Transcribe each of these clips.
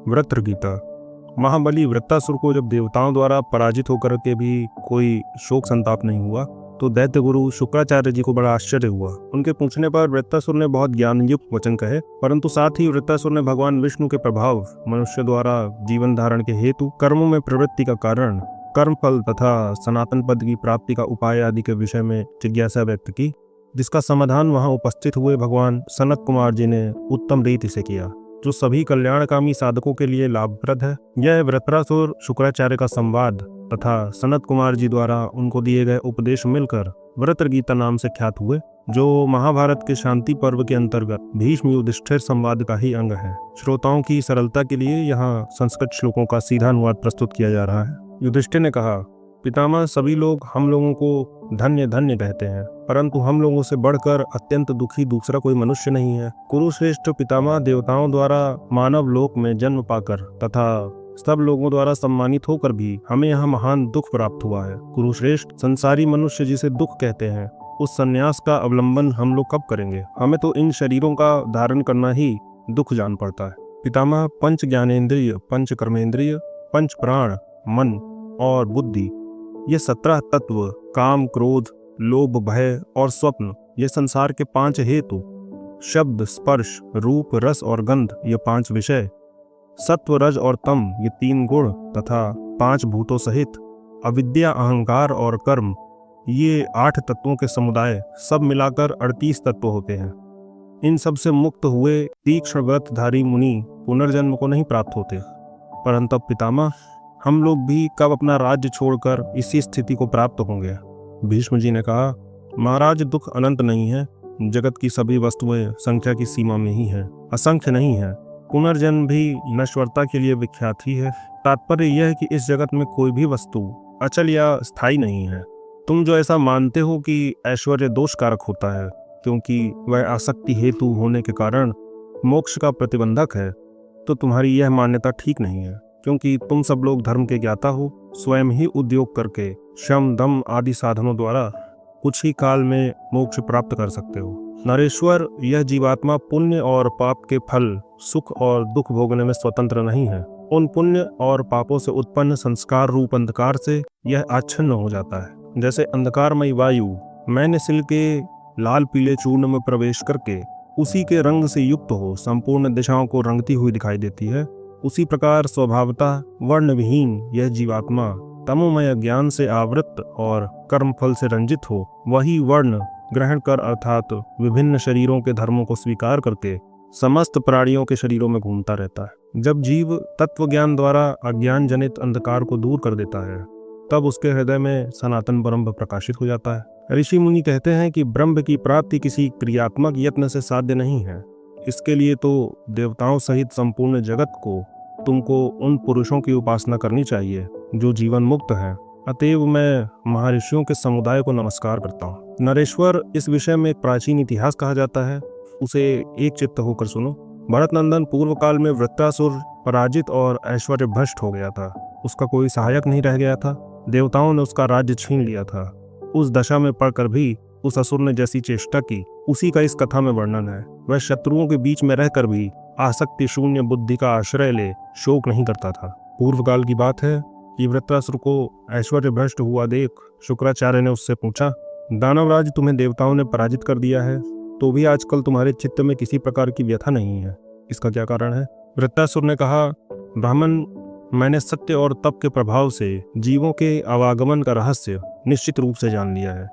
वृत्रगीता। महाबली वृत्तासुर को जब देवताओं द्वारा पराजित होकर के भी कोई शोक संताप नहीं हुआ तो दैत्य गुरु शुक्राचार्य जी को बड़ा आश्चर्य हुआ। उनके पूछने पर वृत्तासुर ने बहुत ज्ञानयुक्त वचन कहे, परंतु साथ ही वृत्तासुर ने भगवान विष्णु के प्रभाव, मनुष्य द्वारा जीवन धारण के हेतु, कर्मों में प्रवृत्ति का कारण, कर्म फल तथा सनातन पद की प्राप्ति का उपाय आदि के विषय में जिज्ञासा व्यक्त की, जिसका समाधान वहां उपस्थित हुए भगवान सनत कुमार जी ने उत्तम रीति से किया, जो सभी कल्याणकामी साधकों के लिए लाभप्रद है। यह वृत्रासुर शुक्राचार्य का संवाद तथा सनत कुमार जी द्वारा उनको दिए गए उपदेश मिलकर वृत्रगीता नाम से ख्यात हुए, जो महाभारत के शांति पर्व के अंतर्गत भीष्म युधिष्ठिर संवाद का ही अंग है। श्रोताओं की सरलता के लिए यहाँ संस्कृत श्लोकों का सीधा अनुवाद प्रस्तुत किया जा रहा है। युधिष्ठिर ने कहा, पितामह, सभी लोग हम लोगों को धन्य धन्य कहते हैं, परंतु हम लोगों से बढ़कर अत्यंत दुखी दूसरा कोई मनुष्य नहीं है। कुरुश्रेष्ठ पितामह, देवताओं द्वारा मानव लोक में जन्म पाकर तथा सब लोगों द्वारा सम्मानित होकर भी हमें यहाँ महान दुख प्राप्त हुआ है। कुरुश्रेष्ठ, संसारी मनुष्य जिसे दुख कहते हैं, उस संन्यास का अवलंबन हम लोग कब करेंगे? हमें तो इन शरीरों का धारण करना ही दुख जान पड़ता है। पितामह, पंच ज्ञानेन्द्रिय, पंच कर्मेंद्रिय, पंच प्राण, मन और बुद्धि, ये 17 तत्व, काम, क्रोध, लोभ, भय और स्वप्न, ये संसार के 5 हेतु, शब्द, स्पर्श, रूप, रस और गंध, ये 5 विषय, सत्व, रज और तम, ये 3 गुण तथा 5 भूतों सहित अविद्या, अहंकार और कर्म, ये 8 तत्वों के समुदाय, सब मिलाकर 38 तत्व होते हैं। इन सब से मुक्त हुए तीक्ष्ण व्रतधारी मुनि पुनर्जन्म को नहीं प्राप्त होते। परंतु पितामह, हम लोग भी कब अपना राज्य छोड़कर इसी स्थिति को प्राप्त होंगे? भीष्म जी ने कहा, महाराज, दुख अनंत नहीं है। जगत की सभी वस्तुएं संख्या की सीमा में ही हैं, असंख्य नहीं है। पुनर्जन्म भी नश्वरता के लिए विख्यात ही है। तात्पर्य यह है कि इस जगत में कोई भी वस्तु अचल या स्थायी नहीं है। तुम जो ऐसा मानते हो कि ऐश्वर्य दोष कारक होता है क्योंकि वह आसक्ति हेतु होने के कारण मोक्ष का प्रतिबंधक है, तो तुम्हारी यह मान्यता ठीक नहीं है, क्योंकि तुम सब लोग धर्म के ज्ञाता हो। स्वयं ही उद्योग करके श्रम, दम आदि साधनों द्वारा कुछ ही काल में मोक्ष प्राप्त कर सकते हो। नरेश्वर, यह जीवात्मा पुण्य और पाप के फल, सुख और दुख भोगने में स्वतंत्र नहीं है। उन पुण्य और पापों से उत्पन्न संस्कार रूप अंधकार से यह आच्छन्न हो जाता है। जैसे अंधकारमयी वायु मैनसिल के लाल पीले चूर्ण में प्रवेश करके उसी के रंग से युक्त हो संपूर्ण दिशाओं को रंगती हुई दिखाई देती है, उसी प्रकार स्वभावतः वर्ण विहीन यह जीवात्मा तमोमय ज्ञान से आवृत और कर्म फल से रंजित हो वही वर्ण ग्रहण कर, अर्थात विभिन्न शरीरों के धर्मों को स्वीकार करके समस्त प्राणियों के शरीरों में घूमता रहता है। जब जीव तत्व ज्ञान द्वारा अज्ञान जनित अंधकार को दूर कर देता है, तब उसके हृदय में सनातन ब्रह्म प्रकाशित हो जाता है। ऋषि मुनि कहते हैं कि ब्रह्म की प्राप्ति किसी क्रियात्मक यत्न से साध्य नहीं है। इसके लिए तो देवताओं सहित संपूर्ण जगत को तुमको उन पुरुषों की उपासना करनी चाहिए जो जीवन मुक्त है। अतएव मैं महर्षियों के समुदाय को नमस्कार करता हूँ। नरेश्वर, इस विषय में एक प्राचीन इतिहास कहा जाता है, उसे एक चित्त होकर सुनो। भरत नंदन पूर्व काल में वृत्रासुर पराजित और ऐश्वर्य भ्रष्ट हो गया था। उसका कोई सहायक नहीं रह गया था। देवताओं ने उसका राज्य छीन लिया था। उस दशा में पड़कर भी उस असुर ने जैसी चेष्टा की, उसी का इस कथा में वर्णन है। वह शत्रुओं के बीच में रहकर भी आसक्ति शून्य बुद्धि का आश्रय ले शोक नहीं करता था। पूर्व काल की बात है कि वृत्रासुर को ऐश्वर्य भ्रष्ट हुआ देख शुक्राचार्य ने उससे पूछा, दानवराज, तुम्हें देवताओं ने पराजित कर दिया है, तो भी आजकल तुम्हारे चित्त में किसी प्रकार की व्यथा नहीं है, इसका क्या कारण है? वृत्रासुर ने कहा, ब्राह्मण, मैंने सत्य और तप के प्रभाव से जीवों के आवागमन का रहस्य निश्चित रूप से जान लिया है,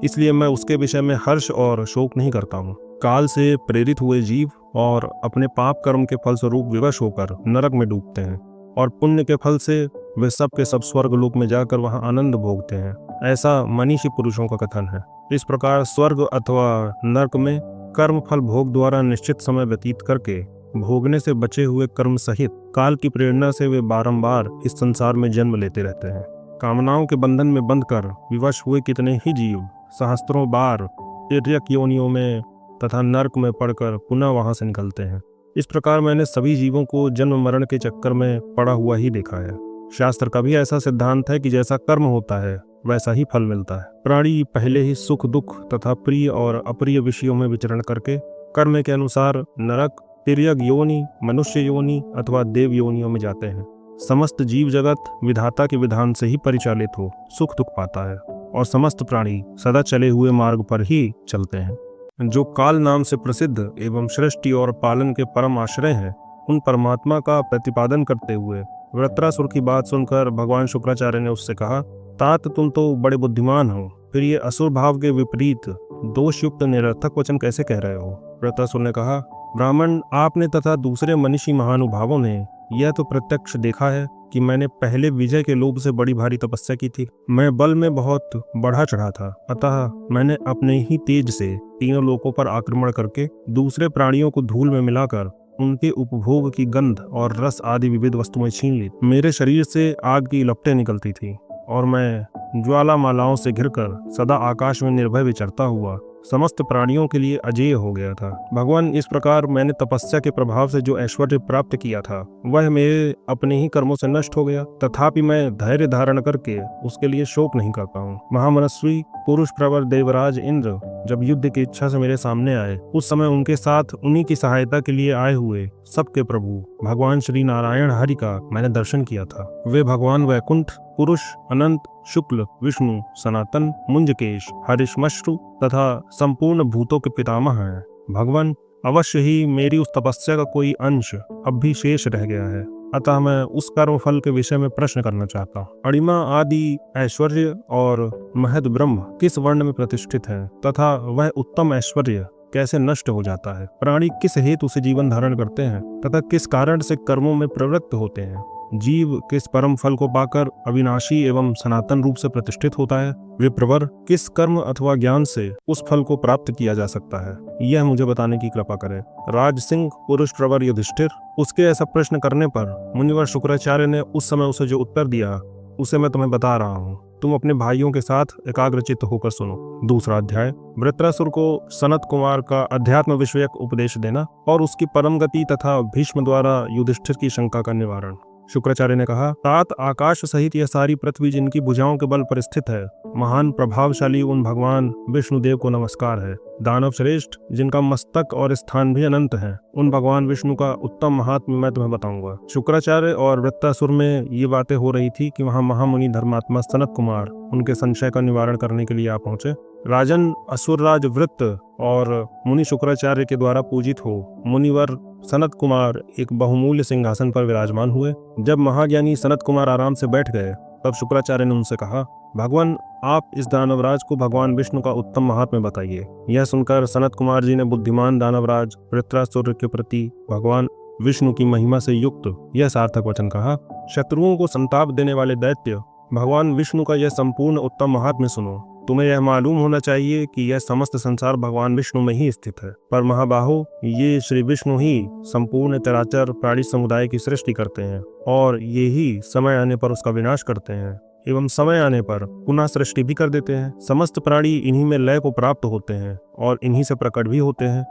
इसलिए मैं उसके विषय में हर्ष और शोक नहीं करता हूँ। काल से प्रेरित हुए जीव और अपने पाप कर्म के फल स्वरूप विवश होकर नरक में डूबते हैं और पुण्य के फल से वे सब के सब स्वर्ग लोक में जाकर वहां आनंद भोगते हैं, ऐसा मनीषी पुरुषों का कथन है। इस प्रकार स्वर्ग अथवा नरक में कर्म फल भोग द्वारा निश्चित समय व्यतीत करके भोगने से बचे हुए कर्म सहित काल की प्रेरणा से वे बारंबार इस संसार में जन्म लेते रहते हैं। कामनाओं के बंधन में बंधकर विवश हुए कितने ही जीव सहस्त्रों बार तिर्यक योनियों में तथा नरक में पड़कर पुनः वहां से निकलते हैं। इस प्रकार मैंने सभी जीवों को जन्म मरण के चक्कर में पड़ा हुआ ही देखा है। शास्त्र का भी ऐसा सिद्धांत है कि जैसा कर्म होता है वैसा ही फल मिलता है। प्राणी पहले ही सुख दुख तथा प्रिय और अप्रिय विषयों में विचरण करके कर्म के अनुसार नरक तिर्यक योनि, मनुष्य योनि अथवा देव योनियों में जाते हैं। समस्त जीव जगत विधाता के विधान से ही परिचालित हो सुख दुख पाता है और समस्त प्राणी सदा चले हुए मार्ग पर ही चलते हैं। जो काल नाम से प्रसिद्ध एवं सृष्टि और पालन के परम आश्रय हैं, उन परमात्मा का प्रतिपादन करते हुए वृत्रासुर की बात सुनकर भगवान शुक्राचार्य ने उससे कहा, तात तुम तो बड़े बुद्धिमान हो, फिर ये असुर भाव के विपरीत दोषयुक्त निरर्थक वचन कैसे कह रहे हो? वृत्रासुर ने कहा, ब्राह्मण, आपने तथा दूसरे मनीषी महानुभावों ने यह तो प्रत्यक्ष देखा है कि मैंने पहले विजय के लोभ से बड़ी भारी तपस्या की थी। मैं बल में बहुत बढ़ा चढ़ा था, अतः मैंने अपने ही तेज से तीनों लोकों पर आक्रमण करके दूसरे प्राणियों को धूल में मिलाकर उनके उपभोग की गंध और रस आदि विविध वस्तुएं छीन ली। मेरे शरीर से आग की लपटें निकलती थी और मैं ज्वालामालाओं से घिरकर सदा आकाश में निर्भय विचरता हुआ समस्त प्राणियों के लिए अजेय हो गया था। भगवान, इस प्रकार मैंने तपस्या के प्रभाव से जो ऐश्वर्य प्राप्त किया था वह मेरे अपने ही कर्मों से नष्ट हो गया, तथापि मैं धैर्य धारण करके उसके लिए शोक नहीं करता हूँ। महामनस्वी पुरुष प्रवर देवराज इंद्र जब युद्ध की इच्छा से मेरे सामने आए, उस समय उनके साथ उन्हीं की सहायता के लिए आए हुए सबके प्रभु भगवान श्री नारायण हरि का मैंने दर्शन किया था। वे भगवान वैकुंठ, पुरुष, अनंत, शुक्ल, विष्णु, सनातन, मुंजकेश, हरिश्मश्रु तथा संपूर्ण भूतों के पितामह हैं। भगवान, अवश्य ही मेरी उस तपस्या का कोई अंश अब भी शेष रह गया है, अतः मैं उस कर्म फल के विषय में प्रश्न करना चाहता हूँ। अणिमा आदि ऐश्वर्य और महद ब्रह्म किस वर्ण में प्रतिष्ठित है तथा वह उत्तम ऐश्वर्य कैसे नष्ट हो जाता है? प्राणी किस हेतु से जीवन धारण करते हैं तथा किस कारण से कर्मों में प्रवृत्त होते हैं? जीव किस परम फल को पाकर अविनाशी एवं सनातन रूप से प्रतिष्ठित होता है? विप्रवर, किस कर्म अथवा ज्ञान से उस फल को प्राप्त किया जा सकता है? यह मुझे बताने की कृपा करें। राज सिंह पुरुष प्रवर युधिष्ठिर, उसके ऐसा प्रश्न करने पर मुनिवर शुक्राचार्य ने उस समय उसे जो उत्तर दिया उसे मैं तुम्हें बता रहा हूँ। तुम अपने भाइयों के साथ एकाग्रचित्त होकर सुनो। दूसरा अध्याय, वृत्रासुर को सनत कुमार का अध्यात्म विषयक उपदेश देना और उसकी परम गति तथा भीष्म द्वारा युधिष्ठिर की शंका का निवारण। शुक्राचार्य ने कहा, तात आकाश सहित यह सारी पृथ्वी जिनकी भुजाओं के बल पर स्थित है, महान प्रभावशाली उन भगवान विष्णुदेव को नमस्कार है। दानव श्रेष्ठ जिनका मस्तक और स्थान भी अनंत है, उन भगवान विष्णु का उत्तम महात्म्य मैं तुम्हें बताऊंगा। शुक्राचार्य और वृत्रासुर में ये बातें हो रही थी कि वहाँ महामुनि धर्मात्मा सनत कुमार उनके संशय का निवारण करने के लिए आ पहुंचे। राजन, असुरराज वृत्त और मुनि शुक्राचार्य के द्वारा पूजित हो मुनिवर सनत कुमार एक बहुमूल्य सिंहासन पर विराजमान हुए। जब महाज्ञानी सनत कुमार आराम से बैठ गए, तब शुक्राचार्य ने उनसे कहा, भगवान, आप इस दानवराज को भगवान विष्णु का उत्तम महात्म्य बताइए। यह सुनकर सनत कुमार जी ने बुद्धिमान दानवराज वृत्रासुर के प्रति भगवान विष्णु की महिमा से युक्त यह सार्थक वचन कहा। शत्रुओं को संताप देने वाले दैत्य, भगवान विष्णु का यह संपूर्ण उत्तम महात्म्य सुनो। तुम्हें यह मालूम होना चाहिए कि यह समस्त संसार भगवान विष्णु में ही स्थित है। पर महाबाहो, ये श्री विष्णु ही संपूर्ण चराचर प्राणी समुदाय की सृष्टि करते हैं और ये ही समय आने पर उसका विनाश करते हैं एवं समय आने पर पुनः सृष्टि भी कर देते हैं। समस्त प्राणी इन्हीं में लय को प्राप्त होते हैं और इन्हीं से प्रकट भी होते हैं।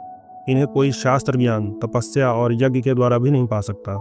इन्हें कोई शास्त्र ज्ञान, तपस्या और यज्ञ के द्वारा भी नहीं पा सकता।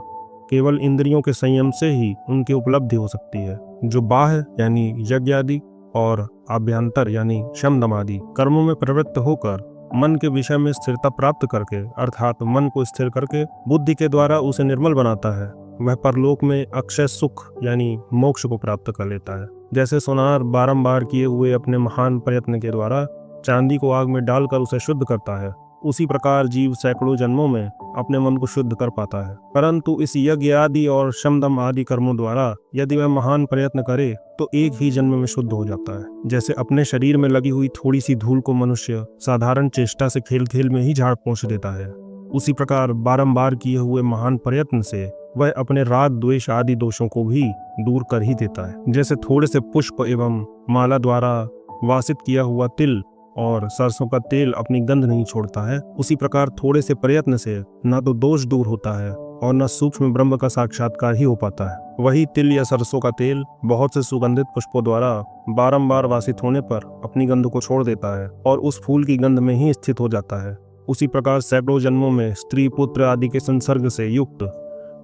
केवल इंद्रियों के संयम से ही उनकी उपलब्धि हो सकती है। जो बाह्य यानी यज्ञ आदि और आभ्यंतर यानी शम दम आदि कर्मों में प्रवृत्त होकर मन के विषय में स्थिरता प्राप्त करके, अर्थात मन को स्थिर करके बुद्धि के द्वारा उसे निर्मल बनाता है, वह परलोक में अक्षय सुख यानी मोक्ष को प्राप्त कर लेता है। जैसे सोनार बारंबार किए हुए अपने महान प्रयत्न के द्वारा चांदी को आग में डालकर उसे शुद्ध करता है, उसी प्रकार जीव सैकड़ों जन्मों में अपने मन को शुद्ध कर पाता है। परंतु इस यज्ञ आदि और शमदम आदि कर्मों द्वारा यदि वह महान प्रयत्न करे तो एक ही जन्म में शुद्ध हो जाता है। जैसे अपने शरीर में लगी हुई थोड़ी सी धूल को मनुष्य साधारण चेष्टा से खेल खेल में ही झाड़ पोंछ देता है, उसी प्रकार बारंबार किए हुए महान प्रयत्न से वह अपने राग द्वेष आदि दोषों को भी दूर कर ही देता है। जैसे थोड़े से पुष्प एवं माला द्वारा वासित किया हुआ तिल और सरसों का तेल अपनी गंध नहीं छोड़ता है, उसी प्रकार थोड़े से प्रयत्न से न तो दोष दूर होता है और न सूक्ष्म ब्रह्म का साक्षात्कार ही हो पाता है। वही तिल या सरसों का तेल बहुत से सुगंधित पुष्पों द्वारा बारंबार वासित होने पर अपनी गंध को छोड़ देता है और उस फूल की गंध में ही स्थित हो जाता है। उसी प्रकार सैकड़ों जन्मों में स्त्री पुत्र आदि के संसर्ग से युक्त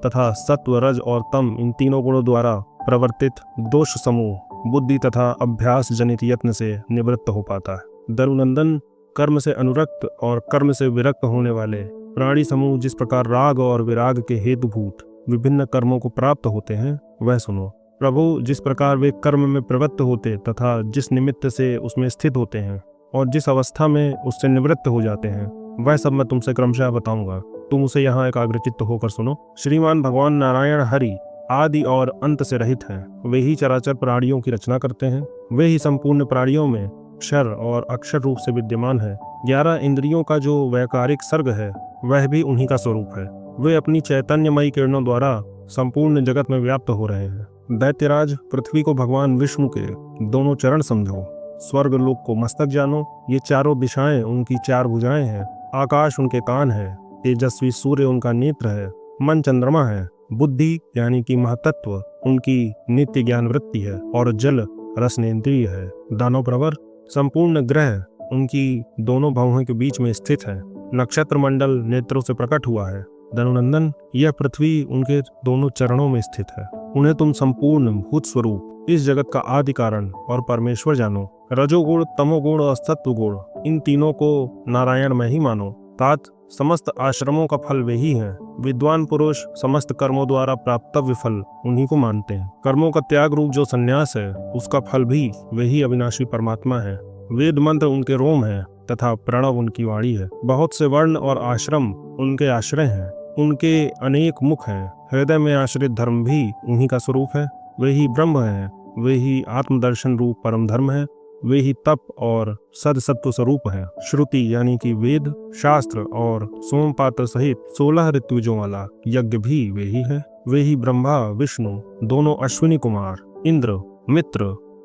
तथा सत्व रज और तम इन तीनों गुणों द्वारा प्रवर्तित दोष समूह बुद्धि तथा अभ्यास जनित यत्न से निवृत्त हो पाता है। दरुनंदन, कर्म से अनुरक्त और कर्म से विरक्त होने वाले प्राणी समूह जिस प्रकार राग और विराग के हेतुभूत विभिन्न कर्मों को प्राप्त होते हैं वह सुनो। प्रभु, जिस प्रकार वे कर्म में प्रवृत्त होते तथा जिस निमित्त से उसमें स्थित होते हैं और जिस अवस्था में उससे निवृत्त हो जाते हैं, वह सब मैं तुमसे क्रमशः बताऊंगा। तुम उसे यहाँ एकाग्रचित्त होकर सुनो। श्रीमान भगवान नारायण हरि आदि और अंत से रहित हैं। वे ही चराचर प्राणियों की रचना करते हैं। वे ही संपूर्ण प्राणियों में अक्षर और अक्षर रूप से विद्यमान है। 11 इंद्रियों का जो वैकारिक सर्ग है वह भी उन्हीं का स्वरूप है। वे अपनी चैतन्यमयी किरणों द्वारा संपूर्ण जगत में व्याप्त हो रहे हैं। दैत्यराज, पृथ्वी को भगवान विष्णु के दोनों चरण समझो। स्वर्ग लोक को मस्तक जानो। ये चारों दिशाएं उनकी 4 भुजाएं हैं। आकाश उनके कान है। तेजस्वी सूर्य उनका नेत्र है। मन चंद्रमा है। बुद्धि यानी कि महतत्व उनकी नित्य ज्ञान वृत्ति है और जल रसनेन्द्रिय है। दानव प्रवर, संपूर्ण ग्रह उनकी दोनों बाहुओं के बीच में स्थित है। नक्षत्र मंडल नेत्रों से प्रकट हुआ है। धनुनंदन, यह पृथ्वी उनके दोनों चरणों में स्थित है। उन्हें तुम संपूर्ण भूत स्वरूप, इस जगत का आदि कारण और परमेश्वर जानो। रजोगुण, तमोगुण और सत्वगुण, इन तीनों को नारायण में ही मानो। तात, समस्त आश्रमों का फल वे ही हैं। विद्वान पुरुष समस्त कर्मों द्वारा प्राप्तव्य फल उन्हीं को मानते हैं। कर्मों का त्याग रूप जो संन्यास है, उसका फल भी वे ही अविनाशी परमात्मा है। वेद मंत्र उनके रोम है तथा प्रणव उनकी वाणी है। बहुत से वर्ण और आश्रम उनके आश्रय हैं। उनके अनेक मुख हैं। हृदय में आश्रित धर्म भी उन्हीं का स्वरूप है। वे ही ब्रह्म है। वे ही आत्मदर्शन रूप परम धर्म है। वे ही तप और सदसत्व स्वरूप है। श्रुति यानी कि वेद, शास्त्र और सोमपात्र सहित 16 ऋतुजों वाला यज्ञ भी वे ही है। वे ही ब्रह्मा विष्णु, दोनों अश्विनी कुमार, इंद्र, मित्र,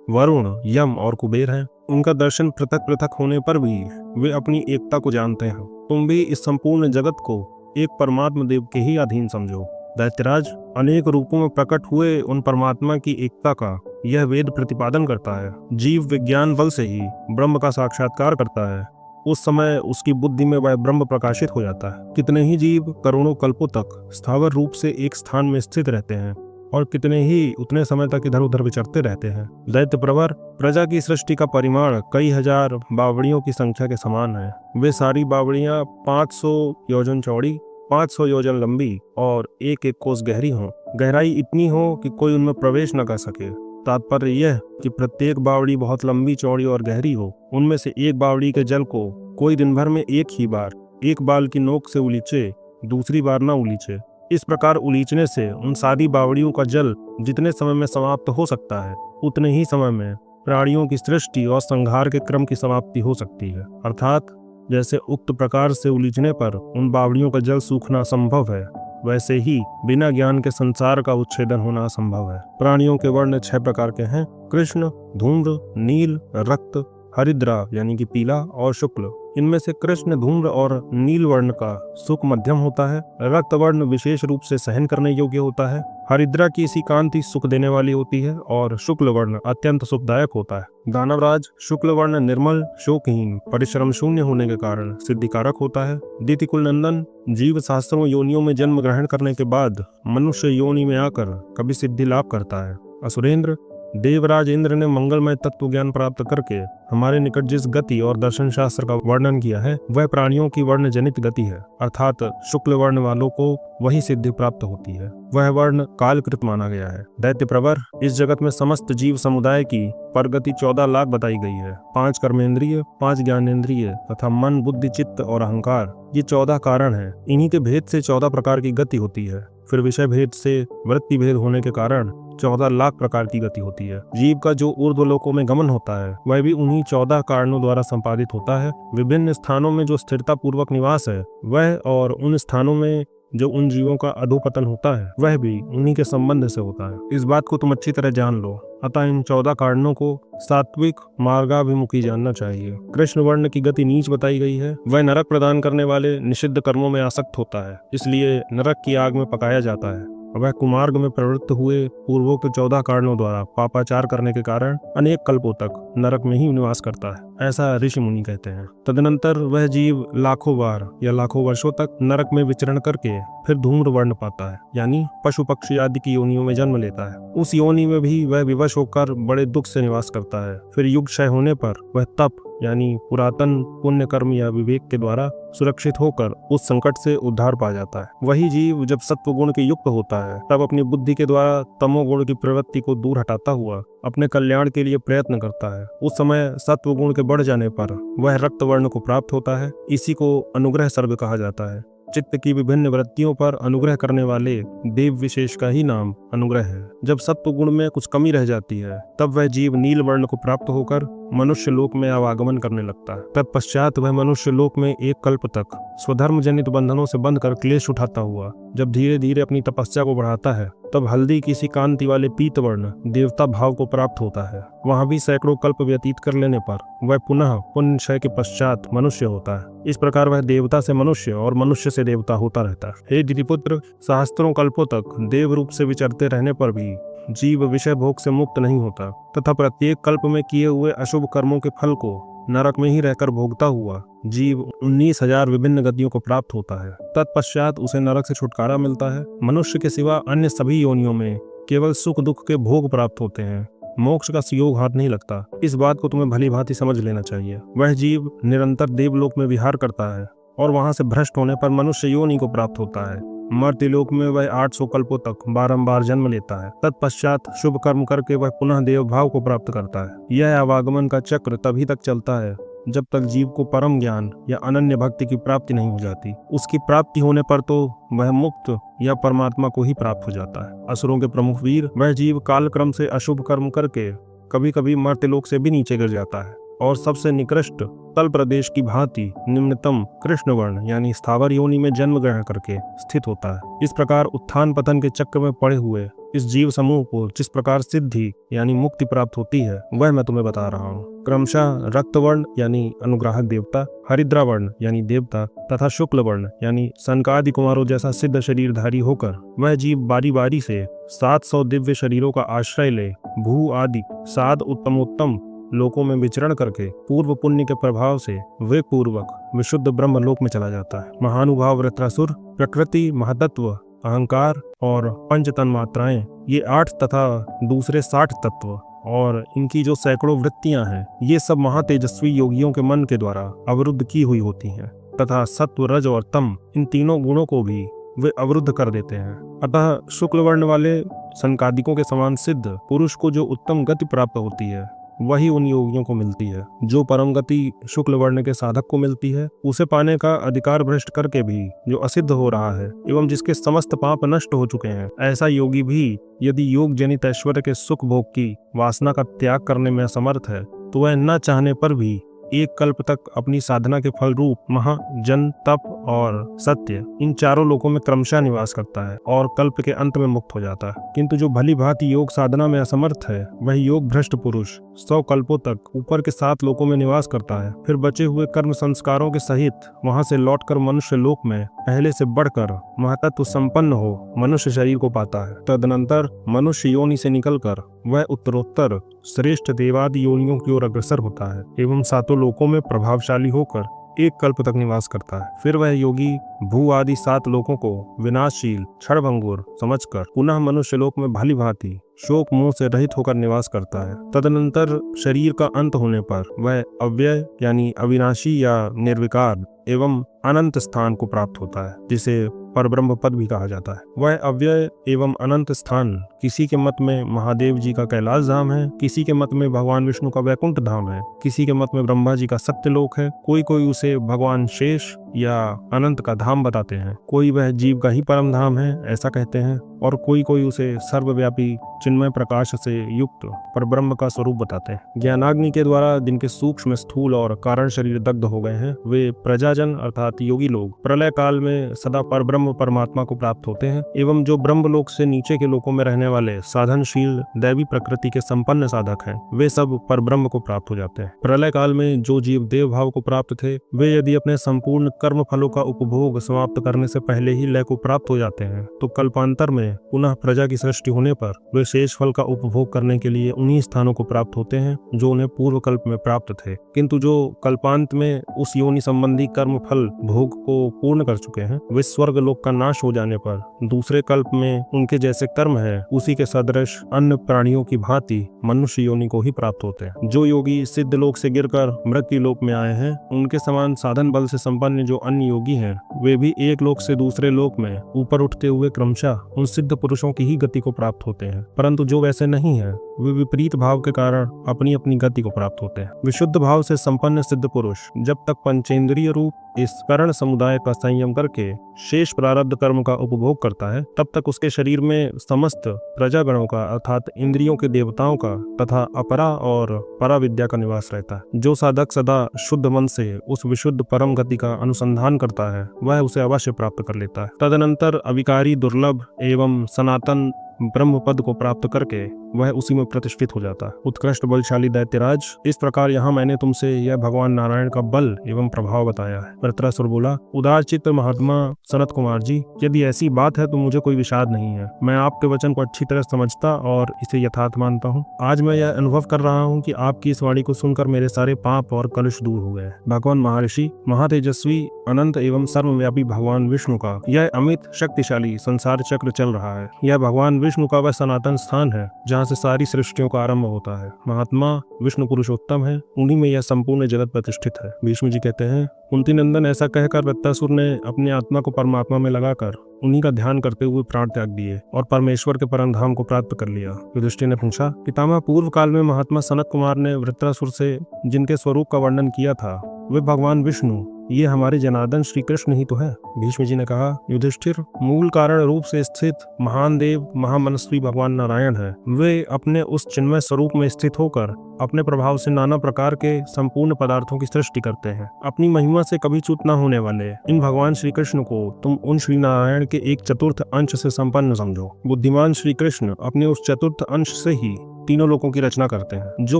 वरुण, यम और कुबेर हैं। उनका दर्शन पृथक पृथक होने पर भी वे अपनी एकता को जानते हैं। तुम भी इस संपूर्ण जगत को एक परमात्मा देव के ही अधीन समझो। दैत्यराज, अनेक रूपों में प्रकट हुए उन परमात्मा की एकता का यह वेद प्रतिपादन करता है। जीव विज्ञान बल से ही ब्रह्म का साक्षात्कार करता है। उस समय उसकी बुद्धि में वह ब्रह्म प्रकाशित हो जाता है। कितने ही जीव करोड़ों कल्पों तक स्थावर रूप से एक स्थान में स्थित रहते हैं और कितने ही उतने समय तक इधर उधर विचरते रहते हैं। दैत्य प्रवर, प्रजा की सृष्टि का परिमाण कई हजार बावड़ियों की संख्या के समान है। वे सारी बावड़ियां 500 योजन चौड़ी, 500 योजन लंबी और 1-1 कोस गहरी हों। गहराई इतनी हो कि कोई उनमें प्रवेश न कर सके। तात्पर्य यह कि प्रत्येक बावड़ी बहुत लंबी, चौड़ी और गहरी हो। उनमें से एक बावड़ी के जल को कोई दिन भर में एक ही बार एक बाल की नोक से उलीचे, दूसरी बार न उलीचे। इस प्रकार उलीचने से उन सारी बावड़ियों का जल जितने समय में समाप्त हो सकता है, उतने ही समय में प्राणियों की सृष्टि और संहार के क्रम की समाप्ति हो सकती है। अर्थात जैसे उक्त प्रकार से उलीचने पर उन बावड़ियों का जल सूखना संभव है, वैसे ही बिना ज्ञान के संसार का उच्छेदन होना असंभव है। प्राणियों के वर्ण 6 प्रकार के हैं: कृष्ण, धूम्र, नील, रक्त, हरिद्रा यानी कि पीला और शुक्ल। इनमें से कृष्ण, धूम्र और नील वर्ण का सुख मध्यम होता है। रक्त वर्ण विशेष रूप से सहन करने योग्य होता है। हरिद्रा की सी कांति सुख देने वाली होती है और शुक्ल वर्ण अत्यंत सुखदायक होता है। दानवराज, शुक्ल वर्ण निर्मल, शोकहीन, परिश्रम शून्य होने के कारण सिद्धिकारक होता है। दितिकुल नंदन, जीव शास्त्रों योनियों में जन्म ग्रहण करने के बाद मनुष्य योनि में आकर कभी सिद्धि लाभ करता है। असुरेंद्र, देवराज इंद्र ने मंगलमय तत्व ज्ञान प्राप्त करके हमारे निकट जिस गति और दर्शन शास्त्र का वर्णन किया है, वह प्राणियों की वर्ण जनित गति है। अर्थात शुक्ल वर्ण वालों को वही सिद्धि प्राप्त होती है। वह वर्ण कालकृत माना गया है। दैत्य प्रवर, इस जगत में समस्त जीव समुदाय की परगति 14 लाख बताई गई है। 5 कर्मेंद्रिय, 5 ज्ञानेंद्रिय तथा मन, बुद्धि, चित्त और अहंकार, ये 14 कारण हैं। इन्हीं के भेद से 14 प्रकार की गति होती है। फिर विषय भेद से वृत्ति भेद होने के कारण 14 लाख प्रकार की गति होती है। जीव का जो ऊर्ध्वलोकों में गमन होता है, वह भी उन्हीं 14 कारणों द्वारा संपादित होता है। विभिन्न स्थानों में जो स्थिरता पूर्वक निवास है, वह और उन स्थानों में जो उन जीवों का अधोपतन होता है, वह भी उन्हीं के संबंध से होता है। इस बात को तुम अच्छी तरह जान लो। अतः इन 14 कारणों को सात्विक मार्गाभिमुखी जानना चाहिए। कृष्ण वर्ण की गति नीच बताई गई है। वह नरक प्रदान करने वाले निषिद्ध कर्मों में आसक्त होता है, इसलिए नरक की आग में पकाया जाता है। वह कुमार्ग में प्रवृत्त हुए पूर्वोक्त 14 कारणों द्वारा पापाचार करने के कारण अनेक कल्पों तक नरक में ही निवास करता है, ऐसा ऋषि मुनि कहते हैं। तदनंतर वह जीव लाखों बार या लाखों वर्षों तक नरक में विचरण करके फिर धूम्र वर्ण पाता है, यानी पशु पक्षी आदि की योनियों में जन्म लेता है। उस योनि में भी वह विवश होकर बड़े दुख से निवास करता है। फिर युग क्षय होने पर वह तप यानी पुरातन पुण्य कर्म या विवेक के द्वारा सुरक्षित होकर उस संकट से उद्धार पा जाता है। वही जीव जब सत्व गुण के युक्त होता है तब अपनी बुद्धि के द्वारा तमोगुण की प्रवृत्ति को दूर हटाता हुआ अपने कल्याण के लिए प्रयत्न करता है। उस समय सत्व गुण के बढ़ जाने पर वह रक्त वर्ण को प्राप्त होता है। इसी को अनुग्रह सर्ग कहा जाता है। चित्त की विभिन्न वृत्तियों पर अनुग्रह करने वाले देव विशेष का ही नाम अनुग्रह है। जब सत्व गुण में कुछ कमी रह जाती है तब वह जीव नील वर्ण को प्राप्त होकर मनुष्य लोक में आवागमन करने लगता है। तत्पश्चात वह मनुष्य लोक में एक कल्प तक स्वधर्म जनित बंधनों से बंधकर क्लेश उठाता हुआ जब धीरे धीरे अपनी तपस्या को बढ़ाता है तब हल्दी किसी कांति वाले पीत वर्ण देवता भाव को प्राप्त होता है। वहां भी सैकड़ों कल्प व्यतीत कर लेने पर वह पुनः पुण्य क्षय के पश्चात मनुष्य होता है। इस प्रकार वह देवता से मनुष्य और मनुष्य से देवता होता रहता है। हे दितिपुत्र, सहस्त्रों कल्पों तक देव रूप से विचरते रहने पर भी जीव विषय भोग से मुक्त नहीं होता तथा प्रत्येक कल्प में किए हुए अशुभ कर्मों के फल को नरक में ही रहकर भोगता हुआ जीव 19,000 विभिन्न गतियों को प्राप्त होता है। तत्पश्चात उसे नरक से छुटकारा मिलता है। मनुष्य के सिवा अन्य सभी योनियों में केवल सुख दुख के भोग प्राप्त होते हैं। मोक्ष का योग हाथ नहीं लगता। इस बात को तुम्हें भली भांति समझ लेना चाहिए। वह जीव निरंतर देवलोक में विहार करता है और वहां से भ्रष्ट होने पर मनुष्य योनि को प्राप्त होता है। मर्त्यलोक में वह 800 कल्पों तक बारंबार जन्म लेता है। तत्पश्चात शुभ कर्म करके वह पुनः देव भाव को प्राप्त करता है। यह आवागमन का चक्र तभी तक चलता है जब तक जीव को परम ज्ञान या अनन्य भक्ति की प्राप्ति नहीं हो जाती। उसकी प्राप्ति होने पर तो वह मुक्त या परमात्मा को ही प्राप्त हो जाता है। असुरों के प्रमुख वीर वह जीव कालक्रम से अशुभ कर्म करके कभी कभी मर्त्यलोक से भी नीचे गिर जाता है और सबसे निकृष्ट तल प्रदेश की भांति निम्नतम कृष्ण वर्ण यानी स्थावर योनि में जन्म ग्रहण करके स्थित होता है। इस प्रकार उत्थान पतन के चक्र में पड़े हुए इस जीव समूह को जिस प्रकार सिद्धि यानी मुक्ति प्राप्त होती है वह मैं तुम्हें बता रहा हूँ। क्रमशः रक्तवर्ण यानी अनुग्राहक देवता, हरिद्रा वर्ण यानी देवता तथा शुक्ल वर्ण यानी सनकादि कुमारों जैसा सिद्ध शरीरधारी होकर वह जीव बारी बारी से 700 दिव्य शरीरों का आश्रय ले भू आदि 7 उत्तमोत्तम लोकों में विचरण करके पूर्व पुण्य के प्रभाव से वे पूर्वक विशुद्ध ब्रह्मलोक में चला जाता है। महानुभाव वृत्रासुर प्रकृति, महतत्व, अहंकार और पंच तन्मात्राएं ये 8 तथा दूसरे 60 तत्व और इनकी जो सैकड़ों वृत्तियां हैं ये सब महातेजस्वी योगियों के मन के द्वारा अवरुद्ध की हुई होती हैं तथा सत्व, रज और तम इन तीनों गुणों को भी वे अवरुद्ध कर देते हैं। अतः शुक्ल वर्ण वाले संकादिकों के समान सिद्ध पुरुष को जो उत्तम गति प्राप्त होती है वही उन योगियों को मिलती है। जो परम गति शुक्ल वर्ण के साधक को मिलती है उसे पाने का अधिकार भ्रष्ट करके भी जो असिद्ध हो रहा है एवं जिसके समस्त पाप नष्ट हो चुके हैं ऐसा योगी भी यदि योग जनित ऐश्वर्य के सुख भोग की वासना का त्याग करने में असमर्थ है तो वह न चाहने पर भी एक कल्प तक अपनी साधना के फल रूप महा, जन, तप और सत्य इन चारों लोकों में क्रमशः निवास करता है और कल्प के अंत में मुक्त हो जाता है। किंतु जो भली भांति योग साधना में असमर्थ है वह योग भ्रष्ट पुरुष 100 कल्पों तक ऊपर के 7 लोकों में निवास करता है। फिर बचे हुए कर्म संस्कारों के सहित वहां से लौटकर मनुष्य लोक में पहले से बढ़कर महतत्व संपन्न हो मनुष्य शरीर को पाता है। तदनंतर मनुष्य योनि से निकलकर वह उत्तरोत्तर श्रेष्ठ देवादि योनियों की ओर अग्रसर होता है एवं 7 लोकों में प्रभावशाली होकर एक कल्प तक निवास करता है। फिर वह योगी भू आदि 7 लोकों को विनाशशील क्षणभंगुर समझकर पुनः मनुष्य लोक में भली भांति शोक मोह से रहित होकर निवास करता है। तदनंतर शरीर का अंत होने पर वह अव्यय यानी अविनाशी या निर्विकार एवं अनंत स्थान को प्राप्त होता है जिसे परब्रह्म पद भी कहा जाता है। वह अव्यय एवं अनंत स्थान किसी के मत में महादेव जी का कैलाश धाम है, किसी के मत में भगवान विष्णु का वैकुंठ धाम है, किसी के मत में ब्रह्मा जी का सत्यलोक है, कोई उसे भगवान शेष या अनंत का धाम बताते हैं, कोई वह जीव का ही परम धाम है ऐसा कहते हैं और कोई उसे सर्वव्यापी चिन्मय प्रकाश से युक्त पर ब्रह्म का स्वरूप बताते हैं। ज्ञानाग्नि के द्वारा जिनके सूक्ष्म, स्थूल और कारण शरीर दग्ध हो गए हैं वे प्रजाजन अर्थात योगी लोग प्रलय काल में सदा परब्रह्म परमात्मा को प्राप्त होते हैं एवं जो ब्रह्मलोक से नीचे के लोकों में रहने वाले साधनशील दैवी प्रकृति के संपन्न साधक हैं वे सब परब्रह्म को प्राप्त हो जाते हैं। प्रलय काल में जो जीव देव भाव को प्राप्त थे वे यदि अपने संपूर्ण कर्म फलों का उपभोग समाप्त करने से पहले ही लय को प्राप्त हो जाते हैं, तो कल्पांतर में पुनः प्रजा की सृष्टि होने पर वे शेष फल का उपभोग करने के लिए उन्हीं स्थानों को प्राप्त होते हैं जो उन्हें पूर्व कल्प में प्राप्त थे। किंतु जो कल्पांत में उस योनि संबंधी कर्म फल भोग को पूर्ण कर चुके हैं, वे स्वर्ग लोक का नाश हो जाने पर दूसरे कल्प में उनके जैसे कर्म है उसी के सदृश अन्य प्राणियों की भांति मनुष्य योनि को ही प्राप्त होते हैं। जो योगी सिद्ध लोक से गिरकर मृत्यु लोक में आए हैं, उनके समान साधन बल से संपन्न जो अन्य योगी हैं, वे भी एक लोक से दूसरे लोक में ऊपर उठते हुए क्रमशः उन सिद्ध पुरुषों की ही गति को प्राप्त होते हैं। परंतु जो वैसे नहीं है, वे विपरीत भाव के कारण अपनी अपनी गति को प्राप्त होते हैं। विशुद्ध भाव से संपन्न सिद्ध पुरुष जब तक पंचेंद्रिय रूप इस करण समुदाय का संयम करके शेष प्रारब्ध कर्म का उपभोग करता है, तब तक उसके शरीर में समस्त प्रजागणों का अर्थात इंद्रियों के देवताओं का तथा अपरा और परा विद्या का निवास रहता है। जो साधक सदा शुद्ध मन से उस विशुद्ध परम गति का अनुसंधान करता है, वह उसे अवश्य प्राप्त कर लेता है। तदनंतर अविकारी दुर्लभ एवं सनातन ब्रह्म पद को प्राप्त करके वह उसी में प्रतिष्ठित हो जाता है। उत्कृष्ट बलशाली दैत्यराज, इस प्रकार यहाँ मैंने तुमसे यह भगवान नारायण का बल एवं प्रभाव बताया है। वृत्रासुर बोला, उदार चित्त महात्मा सनत कुमार जी, यदि ऐसी बात है तो मुझे कोई विषाद नहीं है। मैं आपके वचन को अच्छी तरह समझता और इसे यथार्थ मानता हूँ। आज मैं यह अनुभव कर रहा हूँ कि आपकी इस वाणी को सुनकर मेरे सारे पाप और कलुष दूर हो गए। भगवान महर्षि, महातेजस्वी, अनंत एवं सर्वव्यापी भगवान विष्णु का यह अमित शक्तिशाली संसार चक्र चल रहा है। यह भगवान विष्णु का वह सनातन स्थान है जहाँ से सारी सृष्टियों का आरंभ होता है। महात्मा विष्णु पुरुषोत्तम है, उन्हीं में यह संपूर्ण जगत प्रतिष्ठित है। भीष्म जी कहते हैं, कुंती नंदन, ऐसा कहकर वृत्तासुर ने अपनी आत्मा को परमात्मा में लगाकर उन्हीं का ध्यान करते हुए प्राण त्याग दिए और परमेश्वर के परम धाम को प्राप्त कर लिया। युधिष्ठिर ने पूछा, पितामह, पूर्व काल में महात्मा सनत कुमार ने वृत्रासुर से जिनके स्वरूप का वर्णन किया था, वे भगवान विष्णु, ये हमारे जनार्दन श्री कृष्ण ही तो है। भीष्म जी ने कहा, युधिष्ठिर, मूल कारण रूप से स्थित महान देव महामनस्वी भगवान नारायण है। वे अपने उस चिन्मय स्वरूप में स्थित होकर अपने प्रभाव से नाना प्रकार के संपूर्ण पदार्थों की सृष्टि करते हैं। अपनी महिमा से कभी च्युत न होने वाले इन भगवान श्री कृष्ण को तुम उन श्री नारायण के एक चतुर्थ अंश से संपन्न समझो। बुद्धिमान श्री कृष्ण अपने उस चतुर्थ अंश से ही तीनों लोकों की रचना करते हैं। जो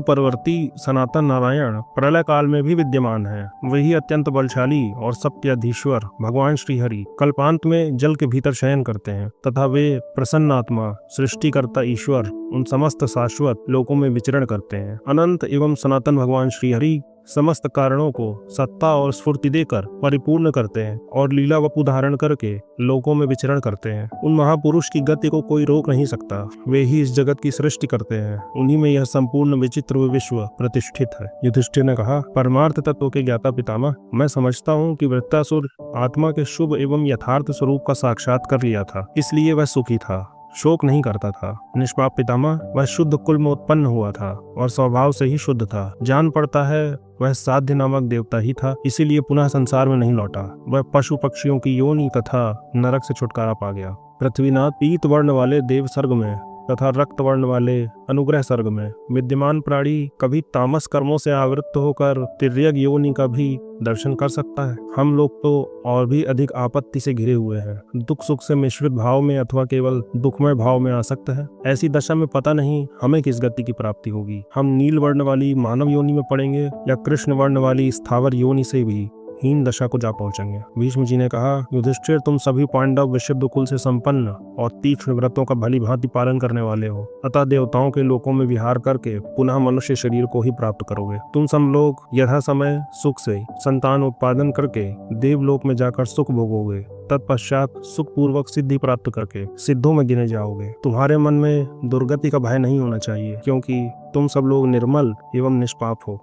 परवर्ती सनातन नारायण प्रलय काल में भी विद्यमान है, वही अत्यंत बलशाली और सत्याधीश्वर भगवान श्री हरि कल्पांत में जल के भीतर शयन करते हैं तथा वे प्रसन्नात्मा सृष्टिकर्ता ईश्वर उन समस्त शाश्वत लोकों में विचरण करते हैं। अनंत एवं सनातन भगवान श्री हरि समस्त कारणों को सत्ता और स्फूर्ति देकर परिपूर्ण करते हैं और लीला वपु धारण करके लोकों में विचरण करते हैं। उन महापुरुष की गति को कोई रोक नहीं सकता। वे ही इस जगत की सृष्टि करते हैं। उन्हीं में यह संपूर्ण विचित्र विश्व प्रतिष्ठित है। युधिष्ठिर ने कहा, परमार्थ तत्व के ज्ञाता पितामह, मैं समझता हूँ कि वृत्तासुर आत्मा के शुभ एवं यथार्थ स्वरूप का साक्षात कर लिया था, इसलिए वह सुखी था, शोक नहीं करता था। निष्पाप पितामह, वह शुद्ध कुल में उत्पन्न हुआ था और स्वभाव से ही शुद्ध था। जान पड़ता है वह साध्य नामक देवता ही था, इसीलिए पुनः संसार में नहीं लौटा। वह पशु पक्षियों की योनि तथा नरक से छुटकारा पा गया। पृथ्वीनाथ, पीत वर्ण वाले देव स्वर्ग में तथा रक्त वर्ण वाले अनुग्रह सर्ग में विद्यमान प्राणी कभी तामस कर्मों से आवृत्त होकर तिर्यक योनि का भी दर्शन कर सकता है। हम लोग तो और भी अधिक आपत्ति से घिरे हुए हैं, दुख सुख से मिश्रित भाव में अथवा केवल दुखमय भाव में आसक्त है। ऐसी दशा में पता नहीं हमें किस गति की प्राप्ति होगी। हम नील वर्ण वाली मानव योनि में पड़ेंगे या कृष्ण वर्ण वाली स्थावर योनि से भी हीन दशा को जा पहुंचेंगे। भीष्म जी ने कहा, युधिष्ठिर, तुम सभी पांडव विशुद्ध कुल से संपन्न और तीक्ष्ण व्रतों का भली भांति पालन करने वाले हो, अतः देवताओं के लोकों में विहार करके पुनः मनुष्य शरीर को ही प्राप्त करोगे। तुम सब लोग यथा समय सुख से संतान उत्पादन करके देवलोक में जाकर सुख भोगोगे। तत्पश्चात सुख पूर्वक सिद्धि प्राप्त करके सिद्धों में गिने जाओगे। तुम्हारे मन में दुर्गति का भय नहीं होना चाहिए, क्योंकि तुम सब लोग निर्मल एवं निष्पाप हो।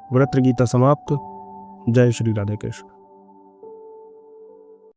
व्रत गीता समाप्त। जय श्री राधे कृष्ण।